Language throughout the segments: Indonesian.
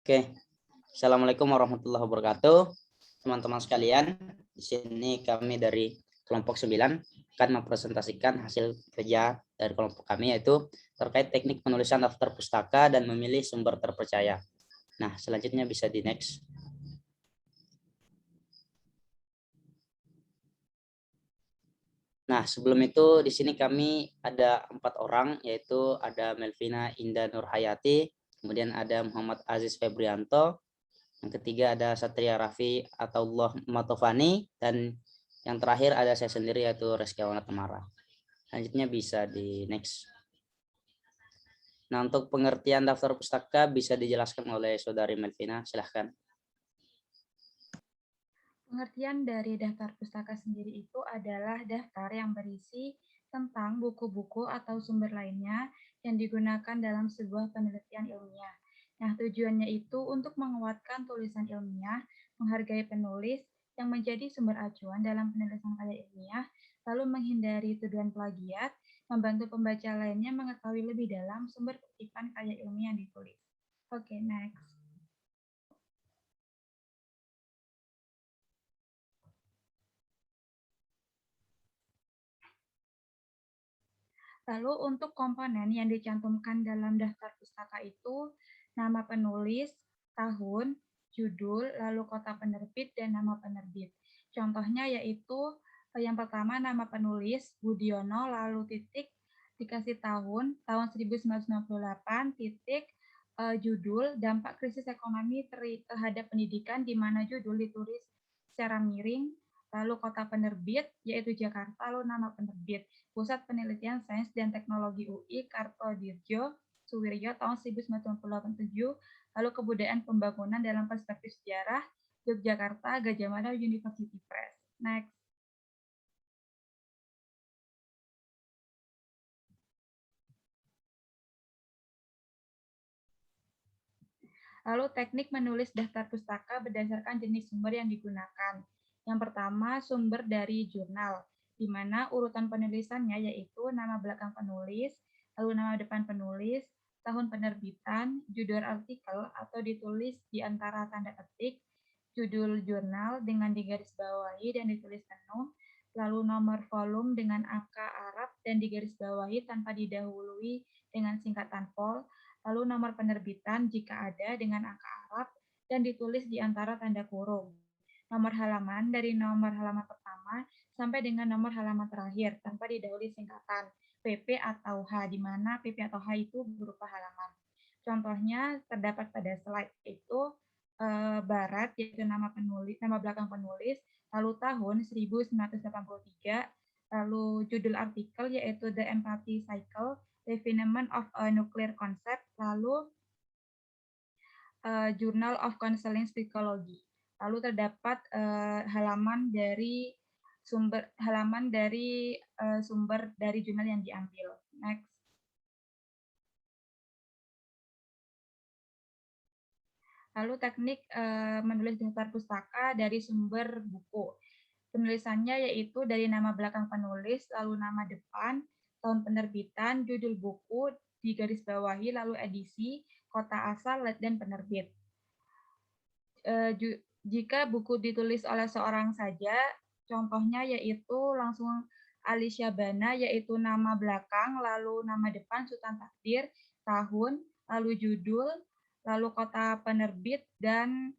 Oke, Assalamualaikum warahmatullahi wabarakatuh. Teman-teman sekalian, di sini kami dari kelompok 9 akan mempresentasikan hasil kerja dari kelompok kami, yaitu terkait teknik penulisan daftar pustaka dan memilih sumber terpercaya. Nah, selanjutnya bisa di next. Nah, sebelum itu di sini kami ada 4 orang, yaitu ada Melvina Indah Nurhayati, kemudian ada Muhammad Aziz Febrianto, yang ketiga ada Satria Raffi Ataullah Matofani, dan yang terakhir ada saya sendiri yaitu Reski Awana Temara. Selanjutnya bisa di next. Nah, untuk pengertian daftar pustaka bisa dijelaskan oleh Saudari Melvina, silahkan. Pengertian dari daftar pustaka sendiri itu adalah daftar yang berisi tentang buku-buku atau sumber lainnya yang digunakan dalam sebuah penelitian ilmiah. Nah, tujuannya itu untuk menguatkan tulisan ilmiah, menghargai penulis yang menjadi sumber acuan dalam penulisan karya ilmiah, lalu menghindari tuduhan plagiat, membantu pembaca lainnya mengetahui lebih dalam sumber kutipan karya ilmiah yang ditulis. Oke, next. Lalu untuk komponen yang dicantumkan dalam daftar pustaka itu nama penulis, tahun, judul, lalu kota penerbit, dan nama penerbit. Contohnya yaitu yang pertama nama penulis Budiono, lalu titik dikasih tahun 1998, titik judul dampak krisis ekonomi terhadap pendidikan, di mana judul ditulis secara miring, lalu kota penerbit yaitu Jakarta, lalu nama penerbit Pusat Penelitian Sains dan Teknologi UI Kartodirjo Suwiryo tahun 1987, lalu Kebudayaan Pembangunan dalam Perspektif Sejarah Yogyakarta Gajah Mada University Press. Next. Lalu teknik menulis daftar pustaka berdasarkan jenis sumber yang digunakan. Yang pertama, sumber dari jurnal, di mana urutan penulisannya yaitu nama belakang penulis, lalu nama depan penulis, tahun penerbitan, judul artikel atau ditulis di antara tanda ketik, judul jurnal dengan digarisbawahi dan ditulis penuh, lalu nomor volume dengan angka Arab dan digarisbawahi tanpa didahului dengan singkatan vol, lalu nomor penerbitan jika ada dengan angka Arab dan ditulis di antara tanda kurung. Nomor halaman dari nomor halaman pertama sampai dengan nomor halaman terakhir tanpa didahului singkatan PP atau H, di mana PP atau H itu berupa halaman. Contohnya terdapat pada slide itu Barat, yaitu nama penulis, nama belakang penulis, lalu tahun 1983, lalu judul artikel yaitu The Empathy Cycle, Development of a Nuclear Concept, lalu Journal of Counseling Psychology. Lalu terdapat halaman dari sumber dari jurnal yang diambil. Next. Lalu teknik menulis daftar pustaka dari sumber buku. Penulisannya yaitu dari nama belakang penulis, lalu nama depan, tahun penerbitan, judul buku, digarisbawahi, lalu edisi, kota asal, dan penerbit. Jika buku ditulis oleh seorang saja, contohnya yaitu langsung Ali Syabana, yaitu nama belakang, lalu nama depan Sultan Takdir, tahun, lalu judul, lalu kota penerbit, dan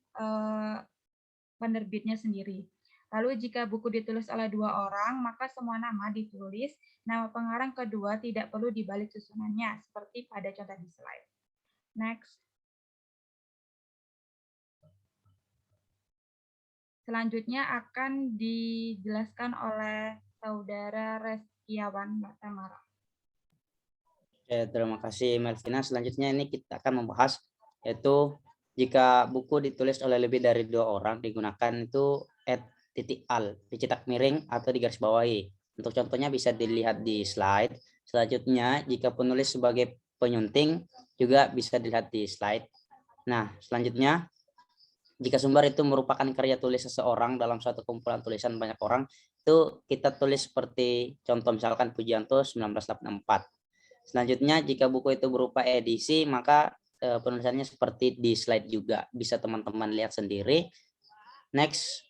penerbitnya sendiri. Lalu jika buku ditulis oleh 2 orang, maka semua nama ditulis, nama pengarang kedua tidak perlu dibalik susunannya, seperti pada contoh di slide. Next. Selanjutnya akan dijelaskan oleh Saudara Reskiawan Tamara. Oke, terima kasih Melvina. Selanjutnya ini kita akan membahas yaitu jika buku ditulis oleh lebih dari 2 orang digunakan itu @al, dicetak miring atau digarisbawahi. Untuk contohnya bisa dilihat di slide. Selanjutnya jika penulis sebagai penyunting juga bisa dilihat di slide. Nah, selanjutnya jika sumber itu merupakan karya tulis seseorang dalam suatu kumpulan tulisan banyak orang, itu kita tulis seperti contoh misalkan Pujianto 1984. Selanjutnya jika buku itu berupa edisi, maka penulisannya seperti di slide juga. Bisa teman-teman lihat sendiri. Next.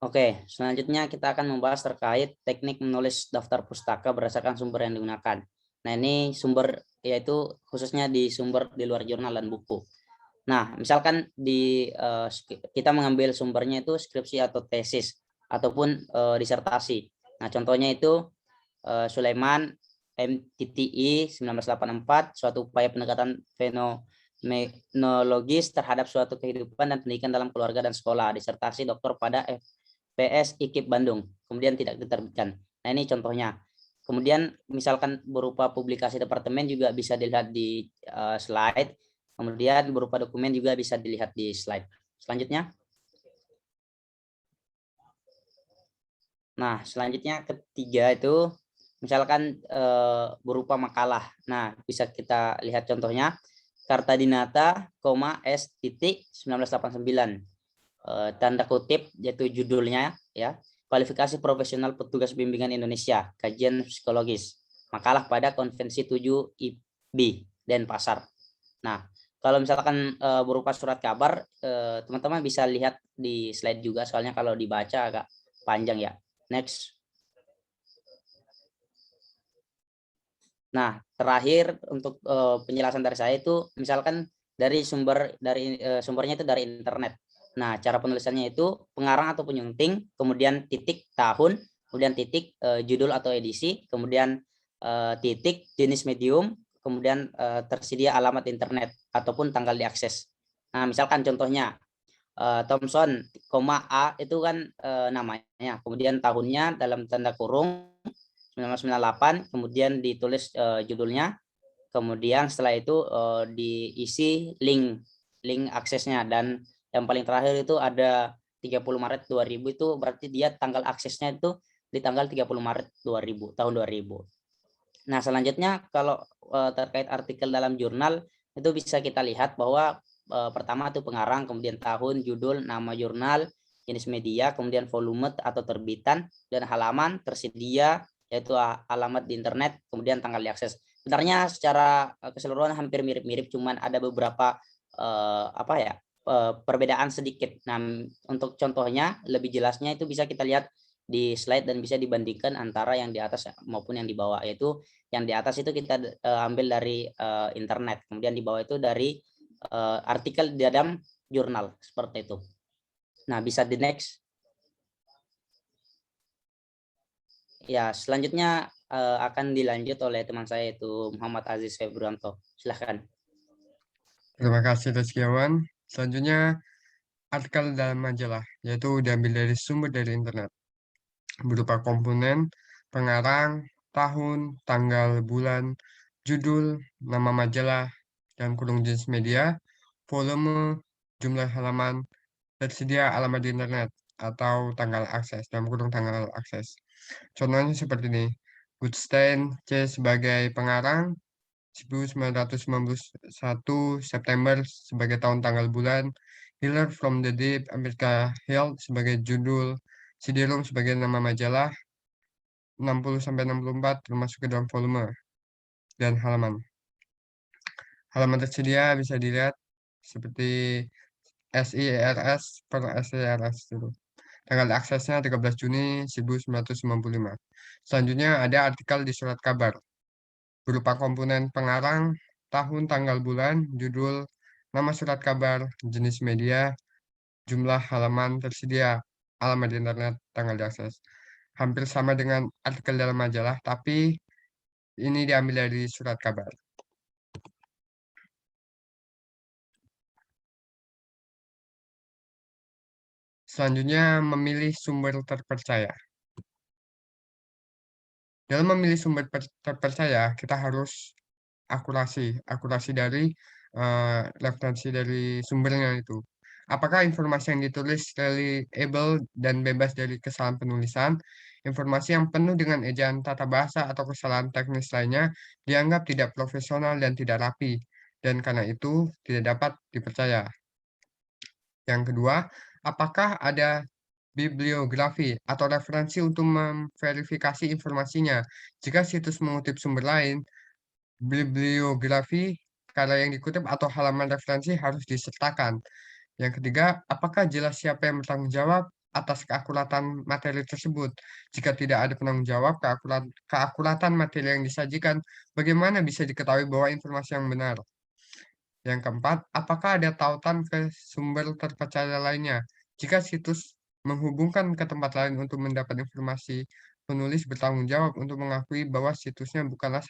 Oke, selanjutnya kita akan membahas terkait teknik menulis daftar pustaka berdasarkan sumber yang digunakan. Nah, ini sumber yaitu khususnya di sumber di luar jurnal dan buku. Nah, misalkan kita mengambil sumbernya itu skripsi atau tesis ataupun disertasi. Nah, contohnya itu Sulaiman MTTI 1984, suatu upaya pendekatan fenomenologis terhadap suatu kehidupan dan pendidikan dalam keluarga dan sekolah, disertasi doktor pada PS IKIP Bandung, kemudian tidak diterbitkan. Nah, ini contohnya. Kemudian misalkan berupa publikasi departemen juga bisa dilihat di slide. Kemudian berupa dokumen juga bisa dilihat di slide. Selanjutnya. Nah, selanjutnya ketiga itu misalkan berupa makalah. Nah, bisa kita lihat contohnya. Kartadinata, S titik 1989. Tanda kutip yaitu judulnya ya, kualifikasi profesional petugas bimbingan Indonesia, kajian psikologis, makalah pada konvensi 7 IB Denpasar. Nah, kalau misalkan berupa surat kabar, teman-teman bisa lihat di slide juga, soalnya kalau dibaca agak panjang ya. Next. Nah, terakhir untuk penjelasan dari saya itu misalkan dari sumbernya itu dari internet. Nah, cara penulisannya itu pengarang atau penyunting, kemudian titik tahun, kemudian titik judul atau edisi, kemudian titik jenis medium, kemudian tersedia alamat internet ataupun tanggal diakses. Nah, misalkan contohnya Thomson, A itu kan namanya, kemudian tahunnya dalam tanda kurung 1998, kemudian ditulis judulnya, kemudian setelah itu diisi link aksesnya, dan yang paling terakhir itu ada 30 Maret 2000, itu berarti dia tanggal aksesnya itu di tanggal 30 Maret 2000, tahun 2000. Nah, selanjutnya kalau terkait artikel dalam jurnal itu bisa kita lihat bahwa pertama itu pengarang, kemudian tahun, judul, nama jurnal, jenis media, kemudian volume atau terbitan, dan halaman tersedia yaitu alamat di internet, kemudian tanggal diakses. Sebenarnya secara keseluruhan hampir mirip-mirip, cuman ada beberapa perbedaan sedikit. Nah, untuk contohnya lebih jelasnya itu bisa kita lihat di slide dan bisa dibandingkan antara yang di atas maupun yang di bawah, yaitu yang di atas itu kita ambil dari internet, kemudian di bawah itu dari artikel di dalam jurnal, seperti itu. Nah, bisa di next. Ya, selanjutnya akan dilanjut oleh teman saya yaitu Muhammad Aziz Februanto. Silahkan. Terima kasih Rizkiawan. Selanjutnya artikel dalam majalah, yaitu diambil dari sumber dari internet, berupa komponen, pengarang, tahun, tanggal, bulan, judul, nama majalah, dan kurung jenis media, volume, jumlah halaman, tersedia alamat di internet, atau tanggal akses, dalam kurung tanggal akses. Contohnya seperti ini. Goodstein C sebagai pengarang, 1991 September sebagai tahun tanggal bulan, Healer from the Deep America Health sebagai judul, CD-ROM sebagai nama majalah, 60-64 termasuk ke dalam volume dan halaman. Halaman tersedia bisa dilihat seperti SIRS per SIRS itu. Tanggal aksesnya 13 Juni 1995. Selanjutnya ada artikel di surat kabar berupa komponen pengarang, tahun, tanggal, bulan, judul, nama surat kabar, jenis media, jumlah halaman tersedia, alamat di internet, tanggal diakses. Hampir sama dengan artikel dalam majalah, tapi ini diambil dari surat kabar. Selanjutnya, memilih sumber terpercaya. Dalam memilih sumber terpercaya, kita harus akurasi dari referensi dari sumbernya itu. Apakah informasi yang ditulis reliable dan bebas dari kesalahan penulisan? Informasi yang penuh dengan ejaan tata bahasa atau kesalahan teknis lainnya dianggap tidak profesional dan tidak rapi, dan karena itu tidak dapat dipercaya. Yang kedua, apakah ada bibliografi atau referensi untuk memverifikasi informasinya? Jika situs mengutip sumber lain, bibliografi karya yang dikutip atau halaman referensi harus disertakan. Yang ketiga, apakah jelas siapa yang bertanggung jawab atas keakuratan materi tersebut? Jika tidak ada penanggung jawab, keakuratan materi yang disajikan, bagaimana bisa diketahui bahwa informasi yang benar? Yang keempat, apakah ada tautan ke sumber terpercaya lainnya? Jika situs menghubungkan ke tempat lain untuk mendapat informasi, penulis bertanggung jawab untuk mengakui bahwa situsnya bukanlah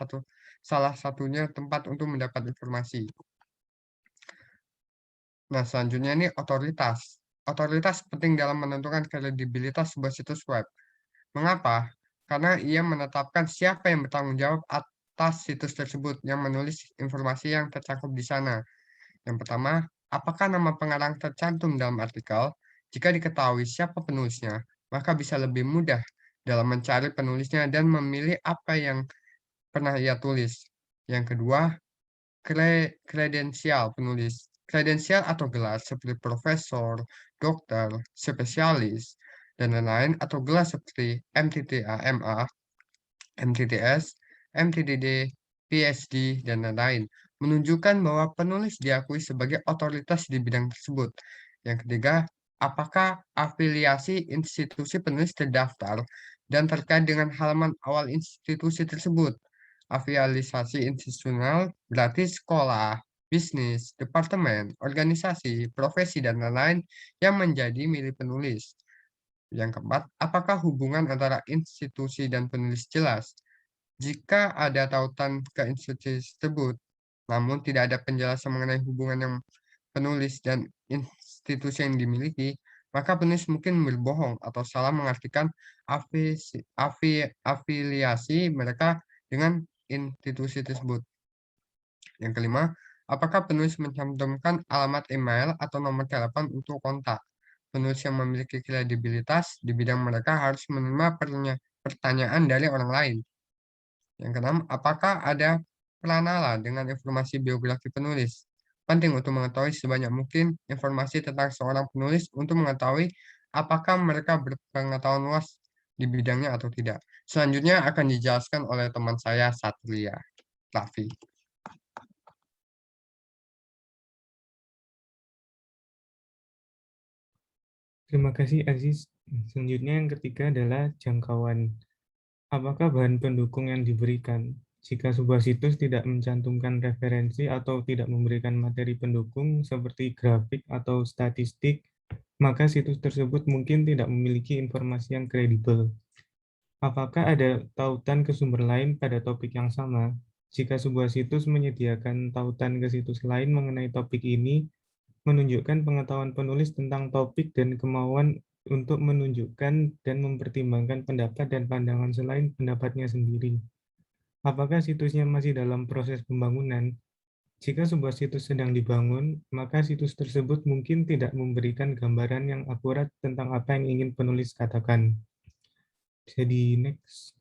salah satunya tempat untuk mendapat informasi. Nah, selanjutnya ini otoritas. Otoritas penting dalam menentukan kredibilitas sebuah situs web. Mengapa? Karena ia menetapkan siapa yang bertanggung jawab atas situs tersebut yang menulis informasi yang tercakup di sana. Yang pertama, apakah nama pengarang tercantum dalam artikel? Jika diketahui siapa penulisnya, maka bisa lebih mudah dalam mencari penulisnya dan memilih apa yang pernah ia tulis. Yang kedua, kredensial penulis. Kredensial atau gelar seperti profesor, dokter, spesialis, dan lain-lain, atau gelar seperti MTTA, MA, MTTS, MTDD, PhD, dan lain-lain, menunjukkan bahwa penulis diakui sebagai otoritas di bidang tersebut. Yang ketiga, apakah afiliasi institusi penulis terdaftar dan terkait dengan halaman awal institusi tersebut. Afiliasi institusional berarti sekolah, bisnis, departemen, organisasi, profesi, dan lain-lain yang menjadi milik penulis. Yang keempat, apakah hubungan antara institusi dan penulis jelas? Jika ada tautan ke institusi tersebut, namun tidak ada penjelasan mengenai hubungan yang penulis dan institusi yang dimiliki, maka penulis mungkin berbohong atau salah mengartikan afiliasi mereka dengan institusi tersebut. Yang kelima, apakah penulis mencantumkan alamat email atau nomor telepon untuk kontak? Penulis yang memiliki kredibilitas di bidang mereka harus menerima pertanyaan dari orang lain. Yang keenam, apakah ada pranala dengan informasi biografi penulis? Penting untuk mengetahui sebanyak mungkin informasi tentang seorang penulis untuk mengetahui apakah mereka berpengetahuan luas di bidangnya atau tidak. Selanjutnya akan dijelaskan oleh teman saya, Satria Raffi. Terima kasih Aziz. Selanjutnya yang ketiga adalah jangkauan. Apakah bahan pendukung yang diberikan? Jika sebuah situs tidak mencantumkan referensi atau tidak memberikan materi pendukung seperti grafik atau statistik, maka situs tersebut mungkin tidak memiliki informasi yang kredibel. Apakah ada tautan ke sumber lain pada topik yang sama? Jika sebuah situs menyediakan tautan ke situs lain mengenai topik ini, menunjukkan pengetahuan penulis tentang topik dan kemauan untuk menunjukkan dan mempertimbangkan pendapat dan pandangan selain pendapatnya sendiri. Apakah situsnya masih dalam proses pembangunan? Jika sebuah situs sedang dibangun, maka situs tersebut mungkin tidak memberikan gambaran yang akurat tentang apa yang ingin penulis katakan. Bisa di next.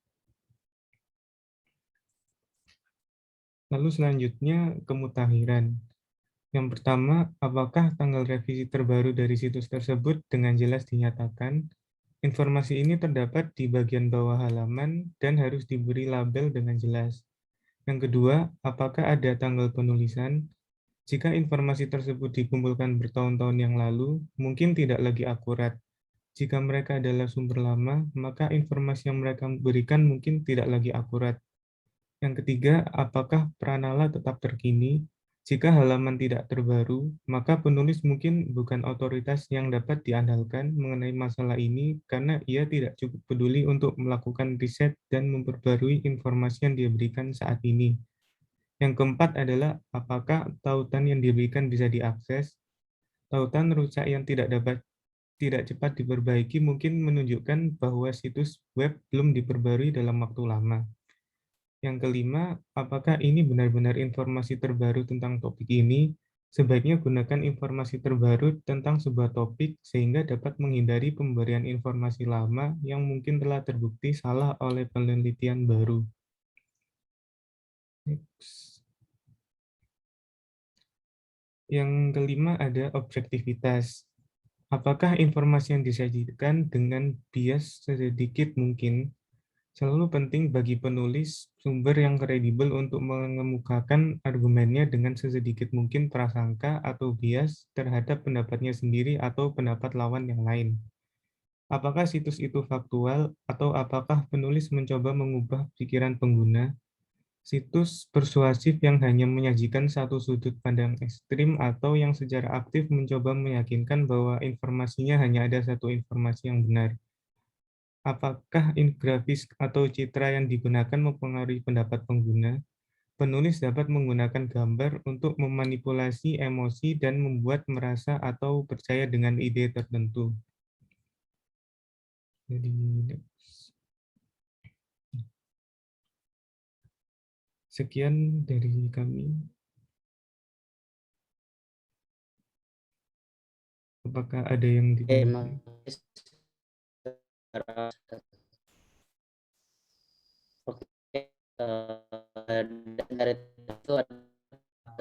Lalu selanjutnya kemutahiran. Yang pertama, apakah tanggal revisi terbaru dari situs tersebut dengan jelas dinyatakan? Informasi ini terdapat di bagian bawah halaman dan harus diberi label dengan jelas. Yang kedua, apakah ada tanggal penulisan? Jika informasi tersebut dikumpulkan bertahun-tahun yang lalu, mungkin tidak lagi akurat. Jika mereka adalah sumber lama, maka informasi yang mereka berikan mungkin tidak lagi akurat. Yang ketiga, apakah pranala tetap terkini? Jika halaman tidak terbaru, maka penulis mungkin bukan otoritas yang dapat diandalkan mengenai masalah ini karena ia tidak cukup peduli untuk melakukan riset dan memperbarui informasi yang diberikan saat ini. Yang keempat adalah apakah tautan yang diberikan bisa diakses? Tautan rusak yang tidak cepat diperbaiki mungkin menunjukkan bahwa situs web belum diperbarui dalam waktu lama. Yang kelima, apakah ini benar-benar informasi terbaru tentang topik ini? Sebaiknya gunakan informasi terbaru tentang sebuah topik sehingga dapat menghindari pemberian informasi lama yang mungkin telah terbukti salah oleh penelitian baru. Next. Yang kelima ada objektivitas. Apakah informasi yang disajikan dengan bias sedikit mungkin? Selalu penting bagi penulis sumber yang kredibel untuk mengemukakan argumennya dengan sesedikit mungkin prasangka atau bias terhadap pendapatnya sendiri atau pendapat lawan yang lain. Apakah situs itu faktual atau apakah penulis mencoba mengubah pikiran pengguna? Situs persuasif yang hanya menyajikan satu sudut pandang ekstrim atau yang secara aktif mencoba meyakinkan bahwa informasinya hanya ada satu informasi yang benar. Apakah infografis atau citra yang digunakan mempengaruhi pendapat pengguna? Penulis dapat menggunakan gambar untuk memanipulasi emosi dan membuat merasa atau percaya dengan ide tertentu. Jadi, sekian dari kami. Apakah ada yang Oke, ditanyakan? Oke, dari itu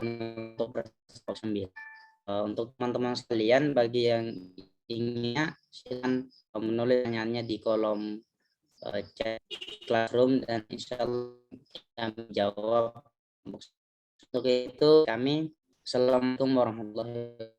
untuk proses 9. Untuk teman-teman sekalian, bagi yang inginnya silakan menulis pertanyaannya di kolom chat Classroom dan insya Allah kami jawab. Untuk itu kami, Assalamualaikum warahmatullahi wabarakatuh.